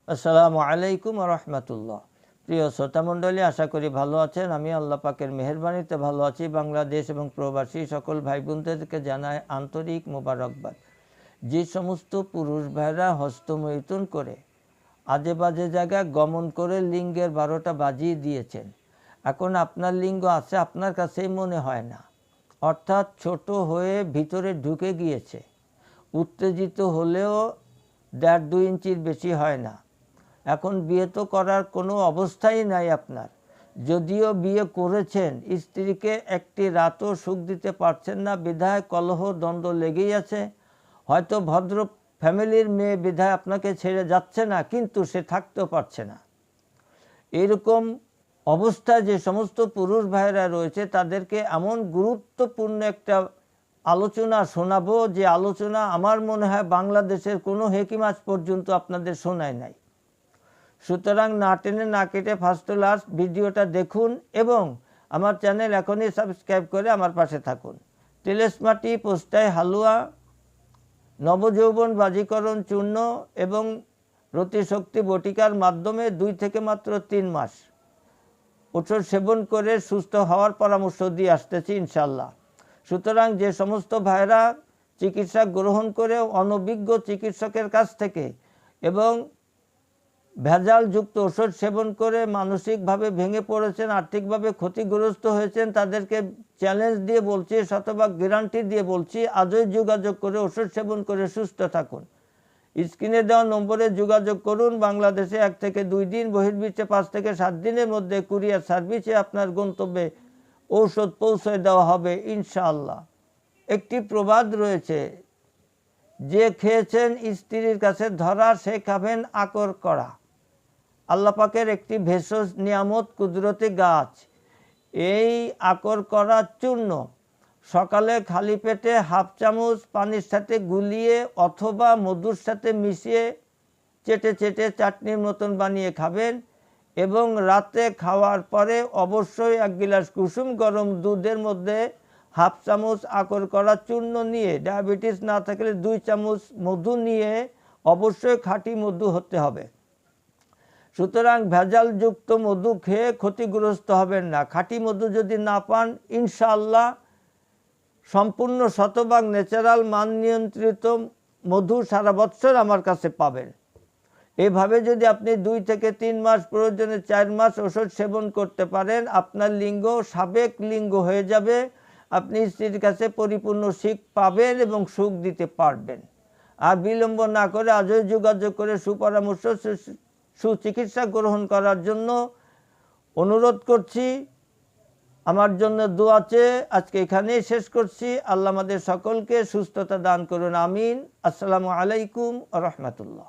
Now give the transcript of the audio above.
আসসালামু আলাইকুম ওয়া রাহমাতুল্লাহ। প্রিয় শ্রোতামণ্ডলী, আশা করি ভালো আছেন। আমি আল্লাহ পাকের মেহেরবানিতে ভালো আছি। বাংলাদেশ এবং প্রবাসী সকল ভাই বোনদেরকে জানাই আন্তরিক মোবারকবাদ। যে সমস্ত পুরুষ ভাইরা হস্তমৈথুন করে আজে বাজে জায়গায় গমন করে লিঙ্গের 12টা বাজিয়ে দিয়েছেন, এখন আপনার লিঙ্গ আছে আপনার কাছেই মনে হয় না, অর্থাৎ ছোট হয়ে ভিতরে ঢুকে গিয়েছে। উত্তেজিত হলেও 1.5-2 ইঞ্চির বেশি হয় না। এখন বিয়ে তো করার কোনো অবস্থাই নাই আপনার। যদিও বিয়ে করেছেন, স্ত্রীকে একটি রাতও সুখ দিতে পারছেন না, বিধায় কলহ দ্বন্দ্ব লেগেই আছে। হয়তো ভদ্র ফ্যামিলির মেয়ে বিধায় আপনাকে ছেড়ে যাচ্ছে না, কিন্তু সে থাকতেও পারছে না। এরকম অবস্থায় যে সমস্ত পুরুষ ভাইরা রয়েছে তাদেরকে এমন গুরুত্বপূর্ণ একটা আলোচনা শোনাবো, যে আলোচনা আমার মনে হয় বাংলাদেশের কোনো হেকিম আজ পর্যন্ত আপনাদের শোনায় নাই। সুতরাং না টেনে না কেটে ফার্স্ট টু লাস্ট ভিডিওটা দেখুন এবং আমার চ্যানেল এখনই সাবস্ক্রাইব করে আমার পাশে থাকুন। তিলেস্মাটি, পোস্টায় হালুয়া, নবযৌবন বাজিকরণ চূর্ণ এবং রতিশক্তি বটিকার মাধ্যমে 2 থেকে মাত্র 3 মাস ওষুধ সেবন করে সুস্থ হওয়ার পরামর্শ দিয়ে আসতেছি ইনশাল্লাহ। সুতরাং যে সমস্ত ভাইরা চিকিৎসা গ্রহণ করে অনভিজ্ঞ চিকিৎসকের কাছ থেকে এবং ভেজালযুক্ত ওষুধ সেবন করে মানসিকভাবে ভেঙে পড়েছেন, আর্থিকভাবে ক্ষতিগ্রস্ত হয়েছেন, তাদেরকে চ্যালেঞ্জ দিয়ে বলছি, শতভাগ গ্যারান্টি দিয়ে বলছি, আজই যোগাযোগ করে ওষুধ সেবন করে সুস্থ থাকুন। স্ক্রিনে দেওয়া নম্বরে যোগাযোগ করুন। বাংলাদেশে 1 থেকে 2 দিন, বহির্বিশ্বে 5 থেকে 7 দিনের মধ্যে কুরিয়ার সার্ভিসে আপনার গন্তব্যে ঔষধ পৌঁছে দেওয়া হবে ইনশাআল্লাহ। একটি প্রবাদ রয়েছে, যে খেয়েছেন স্ত্রীর কাছে ধরা, সে খাবেন আকর করা। আল্লাহ পাকের একটি ভেষজ নিয়ামত কুদরতি গাছ। এই আকর করা চূর্ণ সকালে খালি পেটে 1/2 চামচ পানির সাথে গুলিয়ে অথবা মধুর সাথে মিশিয়ে চেটে চেটে চাটনির মতন বানিয়ে খাবেন এবং রাতে খাওয়ার পরে অবশ্যই 1 গিলাস কুসুম গরম দুধের মধ্যে 1/2 চামচ আকর করা চূর্ণ নিয়ে, ডায়াবেটিস না থাকলে 2 চামচ মধু নিয়ে, অবশ্যই খাঁটি মধু হতে হবে। সুতরাং ভেজালযুক্ত মধু খেয়ে ক্ষতিগ্রস্ত হবেন না। খাঁটি মধু যদি না পান, ইনশাআল্লাহ সম্পূর্ণ শতভাগ ন্যাচারাল মান নিয়ন্ত্রিত মধু সারা বছর আমার কাছে পাবেন। এভাবে যদি আপনি 2 থেকে 3 মাস, প্রয়োজনে 4 মাস ওষুধ সেবন করতে পারেন, আপনার লিঙ্গ সাবেক লিঙ্গ হয়ে যাবে। আপনি স্ত্রীর কাছে পরিপূর্ণ সুখ পাবেন এবং সুখ দিতে পারবেন। আর বিলম্ব না করে আজই যোগাযোগ করে সুপরামর্শ, সুচিকিৎসা গ্রহণ করার জন্য অনুরোধ করছি। আমার জন্য দোয়া চেয়ে আজকে এখানেই শেষ করছি। আল্লাহ আমাদের সকলকে সুস্থতা দান করুন, আমিন। আসসালামু আলাইকুম ওয়া রাহমাতুল্লাহ।